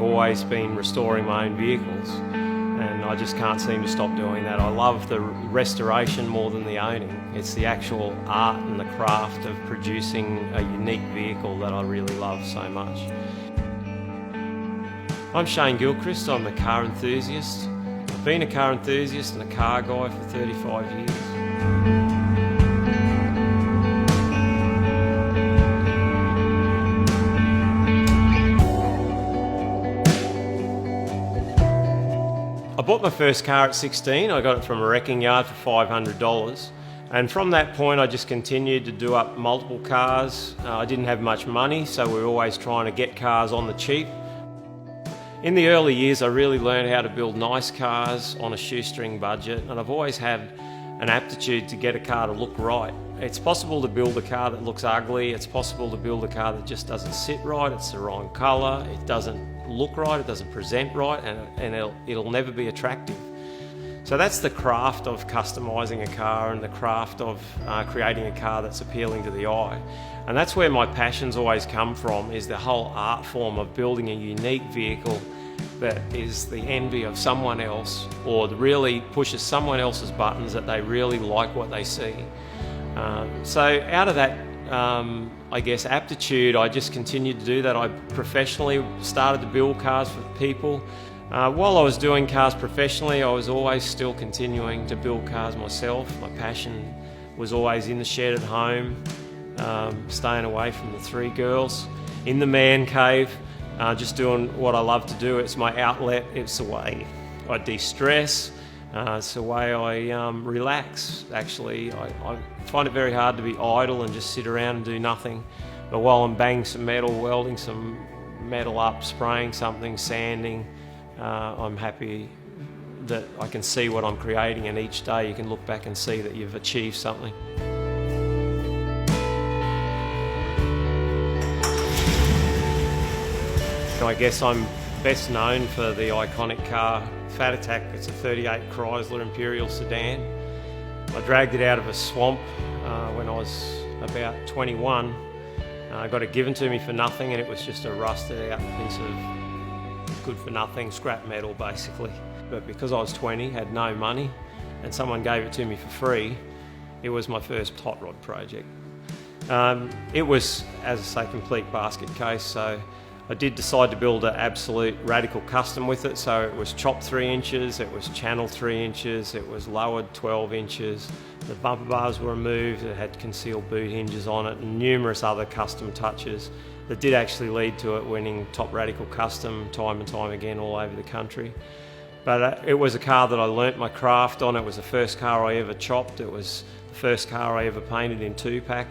always been restoring my own vehicles, and I just can't seem to stop doing that. I love the restoration more than the owning. It's the actual art and the craft of producing a unique vehicle that I really love so much. I'm Shane Gilchrist, I'm a car enthusiast. I've been a car enthusiast and a car guy for 35 years. I bought my first car at 16. I got it from a wrecking yard for $500. And from that point I just continued to do up multiple cars. I didn't have much money, so we were always trying to get cars on the cheap. In the early years I really learned how to build nice cars on a shoestring budget, and I've always had an aptitude to get a car to look right. It's possible to build a car that looks ugly, it's possible to build a car that just doesn't sit right, it's the wrong colour, it doesn't look right, it doesn't present right, and it'll never be attractive. So that's the craft of customising a car and the craft of creating a car that's appealing to the eye. And that's where my passions always come from, is the whole art form of building a unique vehicle that is the envy of someone else, or that really pushes someone else's buttons, that they really like what they see. So out of that I guess aptitude, I just continued to do that. I professionally started to build cars for people. While I was doing cars professionally, I was always still continuing to build cars myself. My passion was always in the shed at home, staying away from the three girls, in the man cave, just doing what I love to do. It's my outlet, it's the way I de-stress, it's the way I relax. Actually, I find it very hard to be idle and just sit around and do nothing. But while I'm banging some metal, welding some metal up, spraying something, sanding, I'm happy that I can see what I'm creating, and each day you can look back and see that you've achieved something. I guess I'm best known for the iconic car Fad Attack. It's a 38 Chrysler Imperial sedan. I dragged it out of a swamp when I was about 21. I got it given to me for nothing, and it was just a rusted out piece of good for nothing scrap metal basically. But because I was 20, had no money, and someone gave it to me for free, it was my first hot rod project. It was, as I say, complete basket case, so I did decide to build an absolute radical custom with it. So it was chopped 3 inches, it was channeled 3 inches, it was lowered 12 inches, the bumper bars were removed, it had concealed boot hinges on it, and numerous other custom touches that did actually lead to it winning Top Radical Custom time and time again all over the country. But it was a car that I learnt my craft on. It was the first car I ever chopped, it was the first car I ever painted in 2-pack.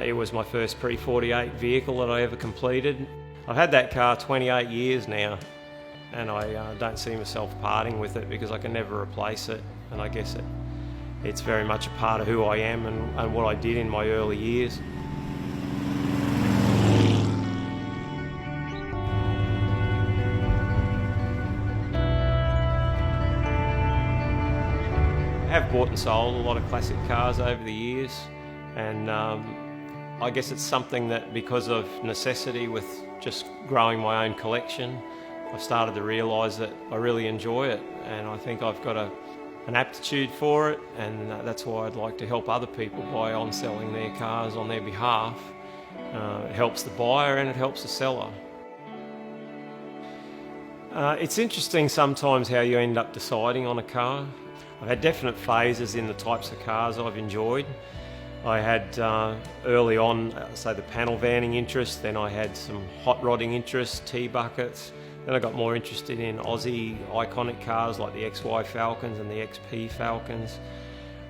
It was my first pre-48 vehicle that I ever completed. I've had that car 28 years now, and I don't see myself parting with it because I can never replace it, and I guess it's very much a part of who I am and what I did in my early years. I have bought and sold a lot of classic cars over the years, and I guess it's something that, because of necessity with just growing my own collection, I've started to realise that I really enjoy it, and I think I've got an aptitude for it, and that's why I'd like to help other people by on-selling their cars on their behalf. It helps the buyer and it helps the seller. It's interesting sometimes how you end up deciding on a car. I've had definite phases in the types of cars I've enjoyed. I had early on, say, the panel vanning interest, then I had some hot rodding interest, T-buckets, then I got more interested in Aussie iconic cars like the XY Falcons and the XP Falcons,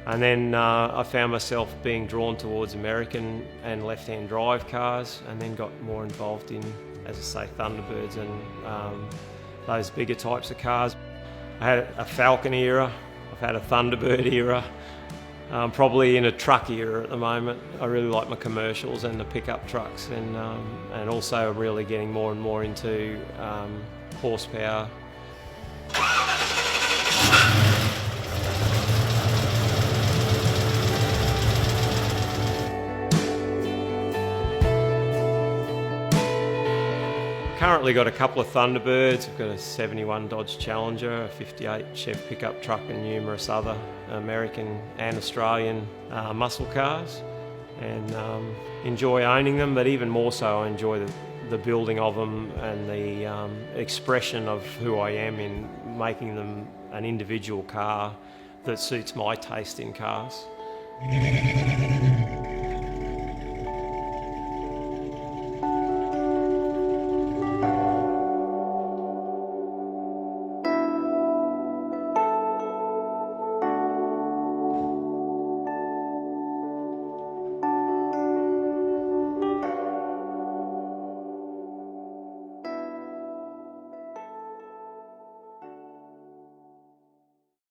and then I found myself being drawn towards American and left-hand drive cars, and then got more involved in, as I say, Thunderbirds and those bigger types of cars. I had a Falcon era, I've had a Thunderbird era. Probably in a truck era at the moment. I really like my commercials and the pickup trucks, and also really getting more and more into horsepower. currently got a couple of Thunderbirds. I've got a 71 Dodge Challenger, a 58 Chev pickup truck, and numerous other American and Australian muscle cars, and enjoy owning them, but even more so I enjoy the building of them and the expression of who I am in making them an individual car that suits my taste in cars.